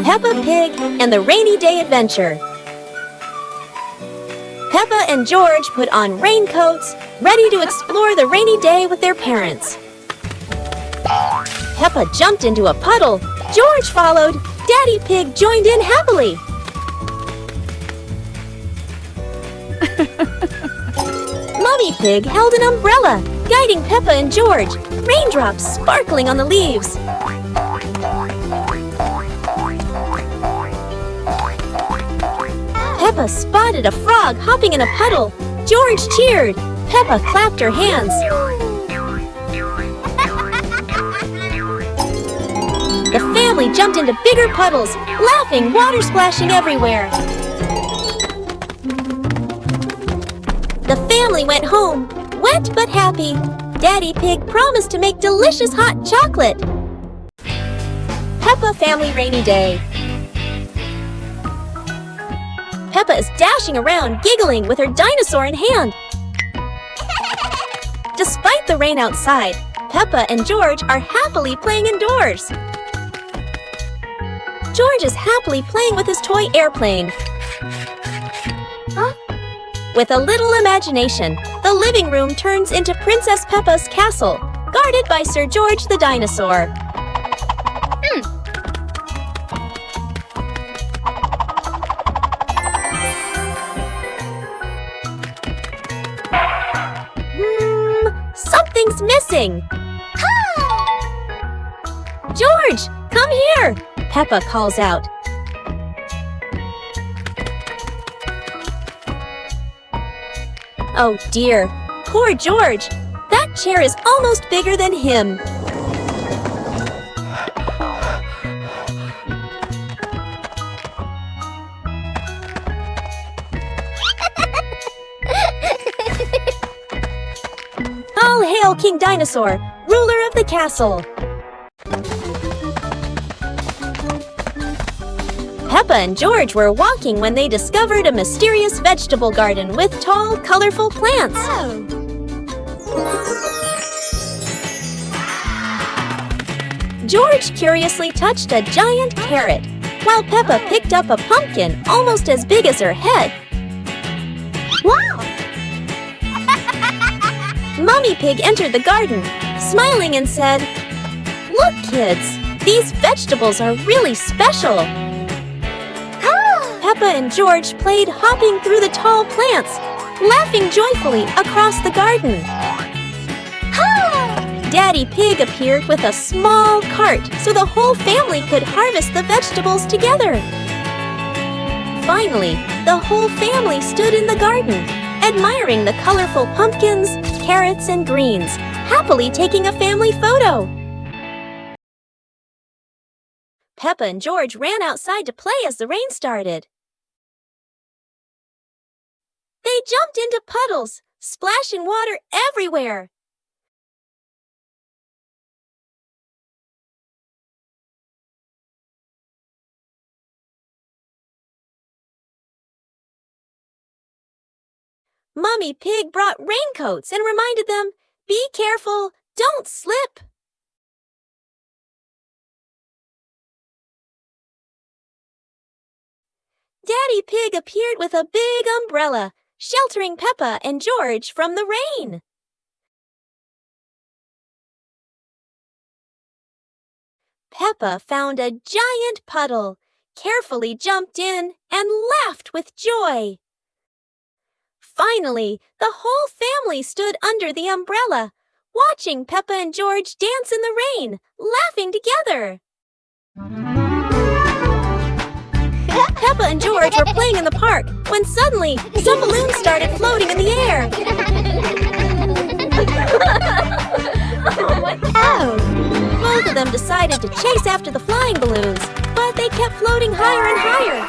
Peppa Pig and the Rainy Day Adventure. Peppa and George put on raincoats, ready to explore the rainy day with their parents. Peppa jumped into a puddle. George followed. Daddy Pig joined in happily. Mummy Pig held an umbrella, guiding Peppa and George, raindrops sparkling on the leaves. Peppa spotted a frog hopping in a puddle. George cheered. Peppa clapped her hands. The family jumped into bigger puddles, laughing, water splashing everywhere. The family went home, wet but happy. Daddy Pig promised to make delicious hot chocolate. Peppa Family Rainy Day. Peppa is dashing around, giggling with her dinosaur in hand. Despite the rain outside, Peppa and George are happily playing indoors. George is happily playing with his toy airplane. With a little imagination, the living room turns into Princess Peppa's castle, guarded by Sir George the dinosaur. Something's missing. George, come here, Peppa calls out. Oh dear, poor George. That chair is almost bigger than him. All hail King Dinosaur, ruler of the castle. Peppa and George were walking when they discovered a mysterious vegetable garden with tall, colorful plants. George curiously touched a giant carrot, while Peppa picked up a pumpkin almost as big as her head. Wow! Mummy Pig entered the garden, smiling and said, "Look, kids, these vegetables are really special." Peppa and George played hopping through the tall plants, laughing joyfully across the garden. Daddy Pig appeared with a small cart so the whole family could harvest the vegetables together. Finally, the whole family stood in the garden, admiring the colorful pumpkins, carrots, and greens, happily taking a family photo. Peppa and George ran outside to play as the rain started. They jumped into puddles, splashing water everywhere. Mummy Pig brought raincoats and reminded them, "Be careful, don't slip." Daddy Pig appeared with a big umbrella, sheltering Peppa and George from the rain. Peppa found a giant puddle, carefully jumped in, and laughed with joy. Finally, the whole family stood under the umbrella, watching Peppa and George dance in the rain, laughing together. Peppa and George were playing in the park when suddenly some balloons started floating in the air. Both of them decided to chase after the flying balloons, but they kept floating higher and higher.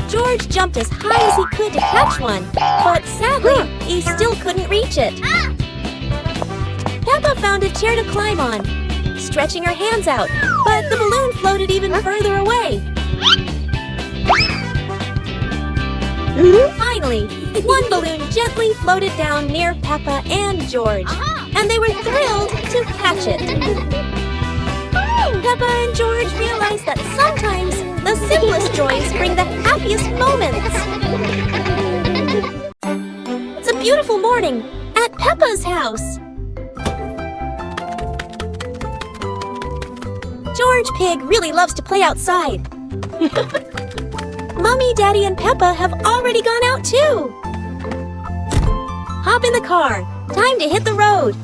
George jumped as high as he could to catch one, but sadly, he still couldn't reach it. Peppa found a chair to climb on, stretching her hands out, but the balloon floated even further away. Finally, one balloon gently floated down near Peppa and George. and they were thrilled to catch it. Peppa and George realized that sometimes the simplest joys bring the happiest moments. It's a beautiful morning at Peppa's house. George Pig really loves to play outside. Mommy, Daddy, and Peppa have already gone out too. Hop in the car. Time to hit the road.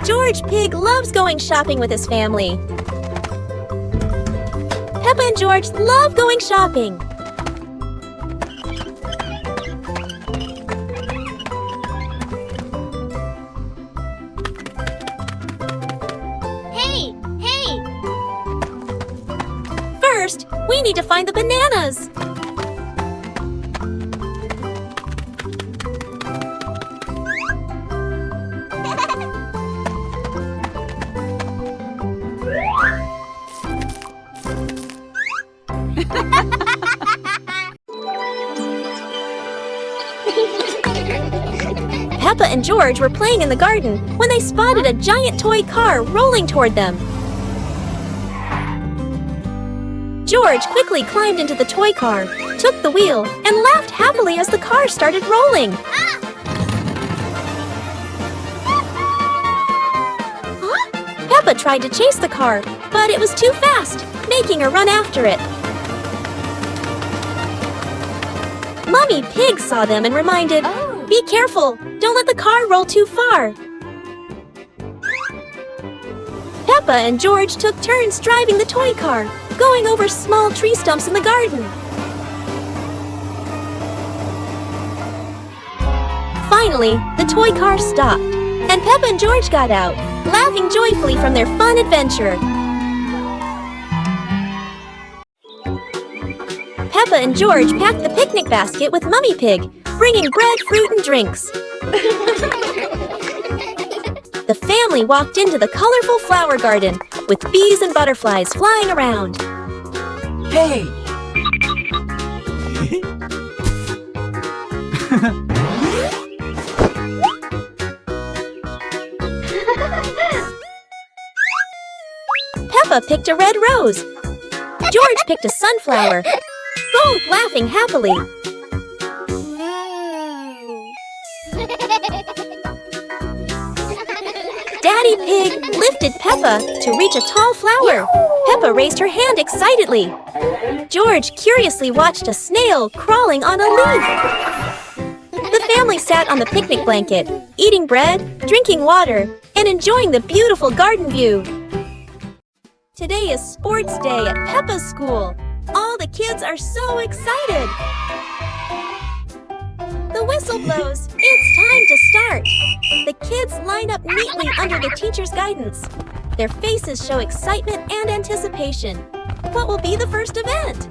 George Pig loves going shopping with his family. Peppa and George love going shopping. Hey! First, we need to find the bananas. Peppa and George were playing in the garden when they spotted a giant toy car rolling toward them. George quickly climbed into the toy car, took the wheel, and laughed happily as the car started rolling. Peppa tried to chase the car, but it was too fast, making her run after it. Mommy Pig saw them and reminded, "Be careful! Don't let the car roll too far!" Peppa and George took turns driving the toy car, going over small tree stumps in the garden. Finally, the toy car stopped, and Peppa and George got out, laughing joyfully from their fun adventure. Peppa and George packed the picnic basket with Mummy Pig, bringing bread, fruit, and drinks. The family walked into the colorful flower garden with bees and butterflies flying around. Hey! Peppa picked a red rose. George picked a sunflower, both laughing happily. Daddy Pig lifted Peppa to reach a tall flower. Peppa raised her hand excitedly. George curiously watched a snail crawling on a leaf. The family sat on the picnic blanket, eating bread, drinking water, and enjoying the beautiful garden view. Today is sports day at Peppa's school. All the kids are so excited. The whistle blows. It's time to start. The kids line up neatly under the teacher's guidance. Their faces show excitement and anticipation. What will be the first event?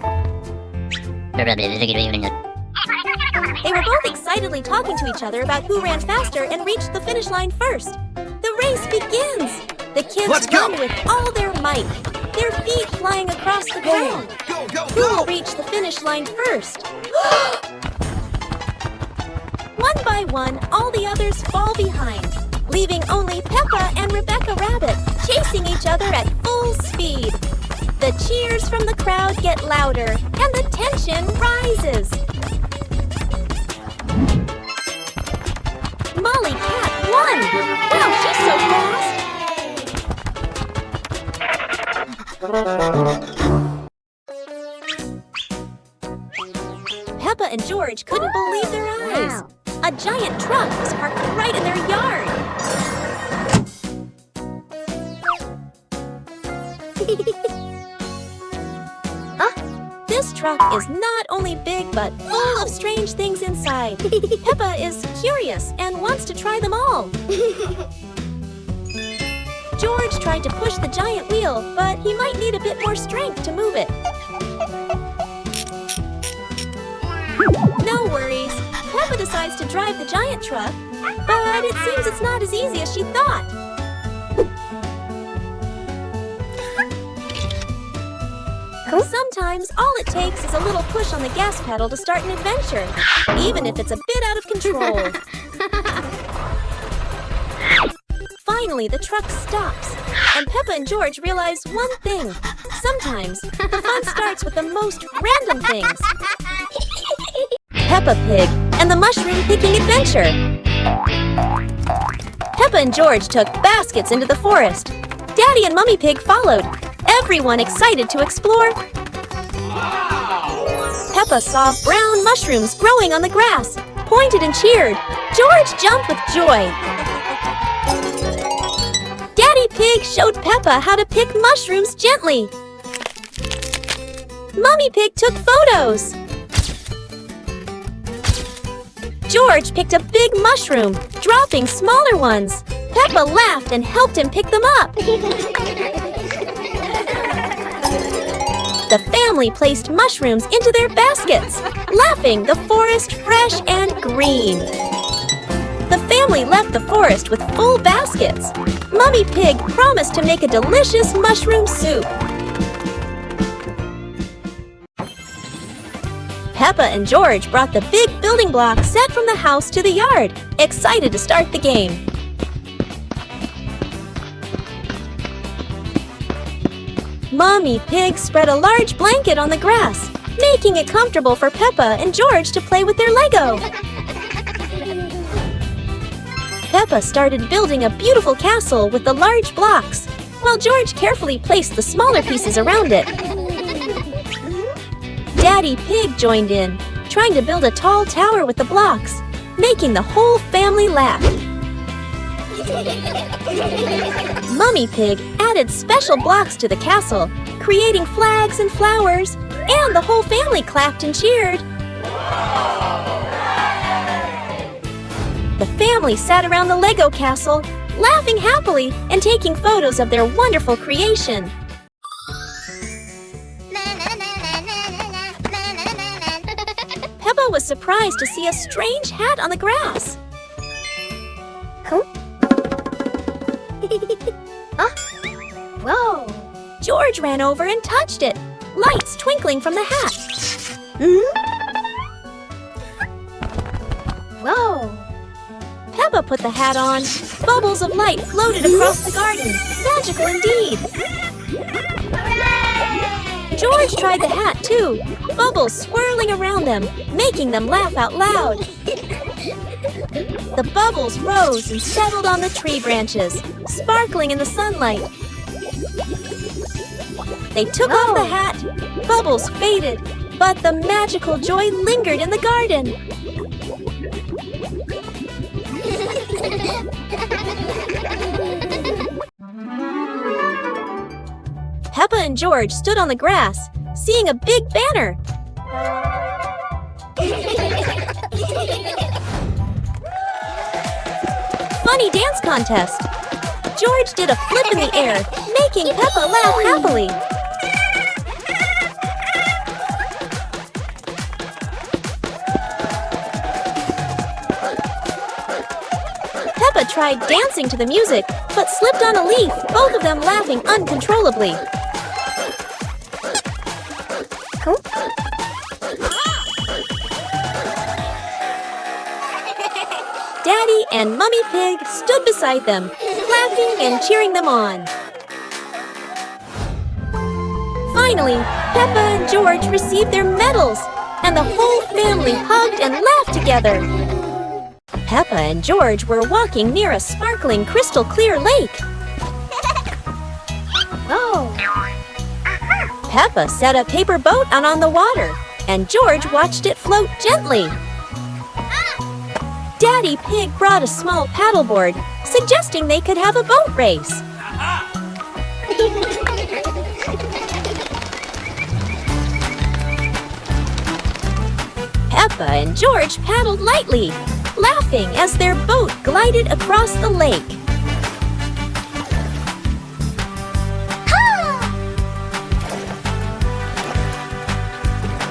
They were both excitedly talking to each other about who ran faster and reached the finish line first. The race begins. The kids run with all their might, their feet flying across the ground. Who will reach the finish line first? One by one, all the others fall behind, leaving only Peppa and Rebecca Rabbit chasing each other at full speed. The cheers from the crowd get louder, and the tension rises. Molly Cat won! Wow, she's so fast! Peppa and George couldn't believe their eyes. A giant truck was parked right in their yard. This truck is not only big but full of strange things inside. Peppa is curious and wants to try them all. George tried to push the giant wheel, but he might need a bit more strength to move it. No worries. Peppa decides to drive the giant truck, but it seems it's not as easy as she thought. Sometimes all it takes is a little push on the gas pedal to start an adventure, even if it's a bit out of control. Finally, the truck stops, and Peppa and George realize one thing. Sometimes, the fun starts with the most random things. Peppa Pig and the Mushroom Picking Adventure. Peppa and George took baskets into the forest. Daddy and Mummy Pig followed, everyone excited to explore. Peppa saw brown mushrooms growing on the grass, pointed and cheered. George jumped with joy. Daddy Pig showed Peppa how to pick mushrooms gently. Mummy Pig took photos. George picked a big mushroom, dropping smaller ones. Peppa laughed and helped him pick them up. The family placed mushrooms into their baskets, laughing the forest fresh and green. The family left the forest with full baskets. Mummy Pig promised to make a delicious mushroom soup. Peppa and George brought the big building block set from the house to the yard, excited to start the game. Mummy Pig spread a large blanket on the grass, making it comfortable for Peppa and George to play with their Lego. Peppa started building a beautiful castle with the large blocks, while George carefully placed the smaller pieces around it. Daddy Pig joined in, trying to build a tall tower with the blocks, making the whole family laugh. Mummy Pig added special blocks to the castle, creating flags and flowers, and the whole family clapped and cheered. The family sat around the Lego castle, laughing happily and taking photos of their wonderful creation. Peppa was surprised to see a strange hat on the grass. Whoa! George ran over and touched it, lights twinkling from the hat. Whoa! Peppa put the hat on. Bubbles of light floated across the garden. Magical indeed! George tried the hat too, bubbles swirling around them, making them laugh out loud. The bubbles rose and settled on the tree branches, sparkling in the sunlight. They took off the hat, bubbles faded, but the magical joy lingered in the garden. Peppa and George stood on the grass, seeing a big banner. Funny dance contest. George did a flip in the air, making Peppa laugh happily. Peppa tried dancing to the music, but slipped on a leaf, both of them laughing uncontrollably. Daddy and Mummy Pig stood beside them, laughing and cheering them on. Finally, Peppa and George received their medals, and the whole family hugged and laughed together. Peppa and George were walking near a sparkling crystal-clear lake. Peppa set a paper boat out on the water, and George watched it float gently. Daddy Pig brought a small paddleboard, suggesting they could have a boat race. Peppa and George paddled lightly, laughing as their boat glided across the lake.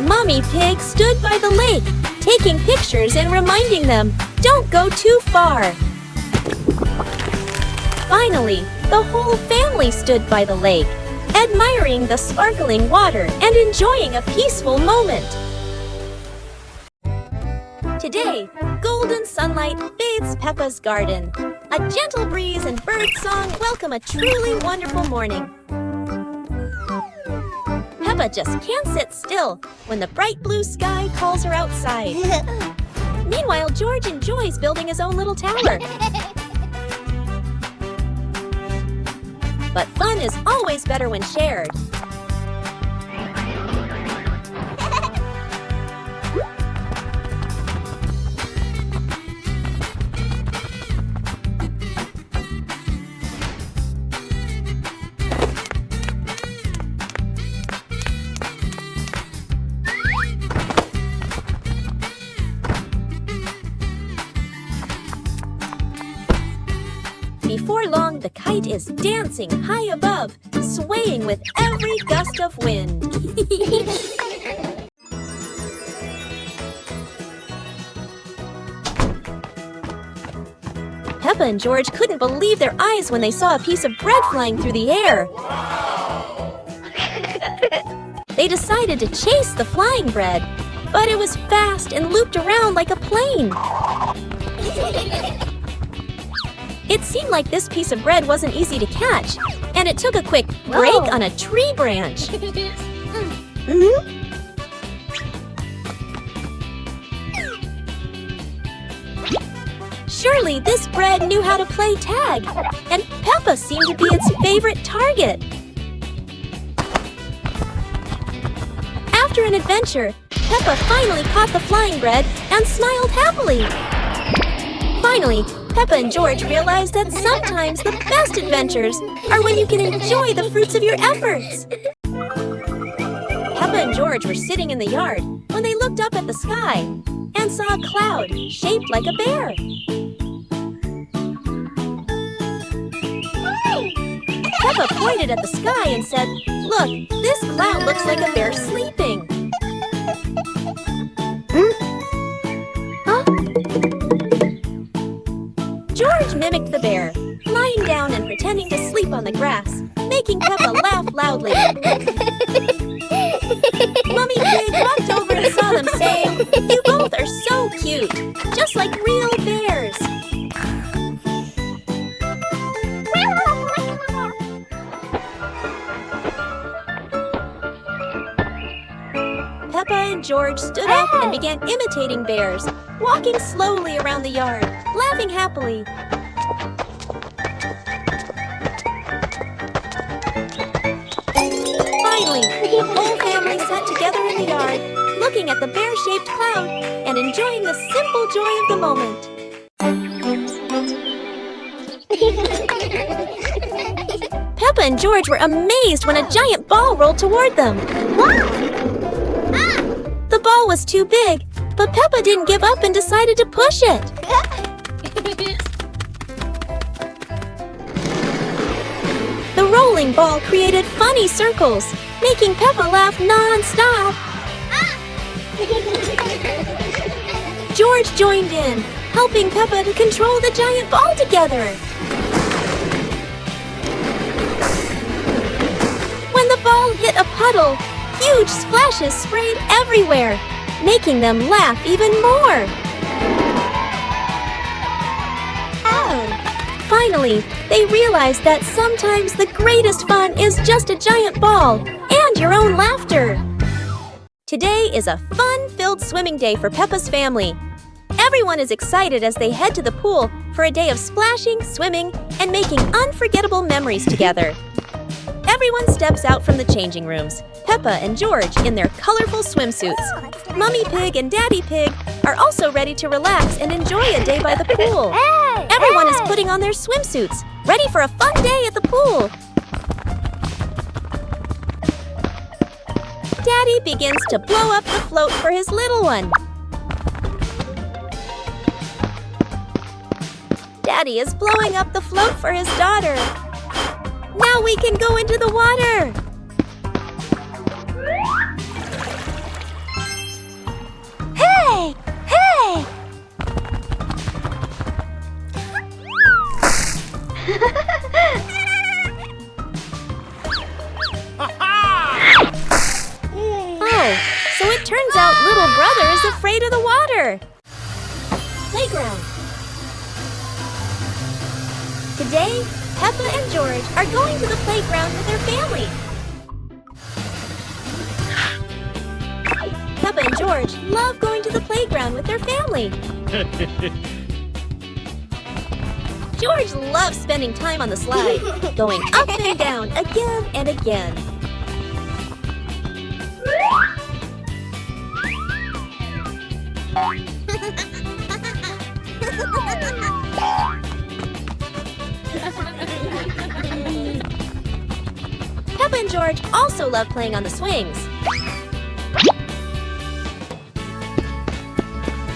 Mummy Pig stood by the lake, taking pictures and reminding them, don't go too far. Finally, the whole family stood by the lake, admiring the sparkling water and enjoying a peaceful moment. Today, golden sunlight bathes Peppa's garden. A gentle breeze and bird song welcome a truly wonderful morning. Peppa just can't sit still when the bright blue sky calls her outside. Meanwhile, George enjoys building his own little tower. But fun is always better when shared. Before long, the kite is dancing high above, swaying with every gust of wind. Peppa and George couldn't believe their eyes when they saw a piece of bread flying through the air. They decided to chase the flying bread, but it was fast and looped around like a plane. It seemed like this piece of bread wasn't easy to catch, and it took a quick break on a tree branch. Surely this bread knew how to play tag, and Peppa seemed to be its favorite target. After an adventure, Peppa finally caught the flying bread and smiled happily. Finally, Peppa and George realized that sometimes the best adventures are when you can enjoy the fruits of your efforts. Peppa and George were sitting in the yard when they looked up at the sky and saw a cloud shaped like a bear. Peppa pointed at the sky and said, "Look, this cloud looks like a bear sleeping." George mimicked the bear, lying down and pretending to sleep on the grass, making Peppa laugh loudly. Mummy Pig walked over and saw them, saying, "You both are so cute, just like real bears." Peppa and George stood up and began imitating bears, walking slowly around the yard, laughing happily. Finally, the whole family sat together in the yard, looking at the bear-shaped cloud and enjoying the simple joy of the moment. Peppa and George were amazed when a giant ball rolled toward them. The ball was too big, but Peppa didn't give up and decided to push it. The rolling ball created funny circles, making Peppa laugh non-stop. George joined in, helping Peppa to control the giant ball together. When the ball hit a puddle, huge splashes sprayed everywhere, making them laugh even more. Finally, they realized that sometimes the greatest fun is just a giant ball and your own laughter. Today is a fun-filled swimming day for Peppa's family. Everyone is excited as they head to the pool for a day of splashing, swimming, and making unforgettable memories together. Everyone steps out from the changing rooms, Peppa and George in their colorful swimsuits. Mummy Pig and Daddy Pig are also ready to relax and enjoy a day by the pool. Everyone is putting on their swimsuits, ready for a fun day at the pool. Daddy begins to blow up the float for his little one. Daddy is blowing up the float for his daughter. Now we can go into the water! Hey! Hey! playground. Today, Peppa and George are going to the playground with their family. Peppa and George love going to the playground with their family. George loves spending time on the slide, going up and down again and again. Peppa and George also love playing on the swings.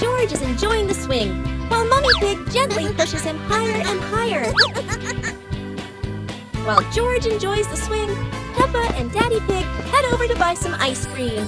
George is enjoying the swing, while Mummy Pig gently pushes him higher and higher. While George enjoys the swing, Peppa and Daddy Pig head over to buy some ice cream.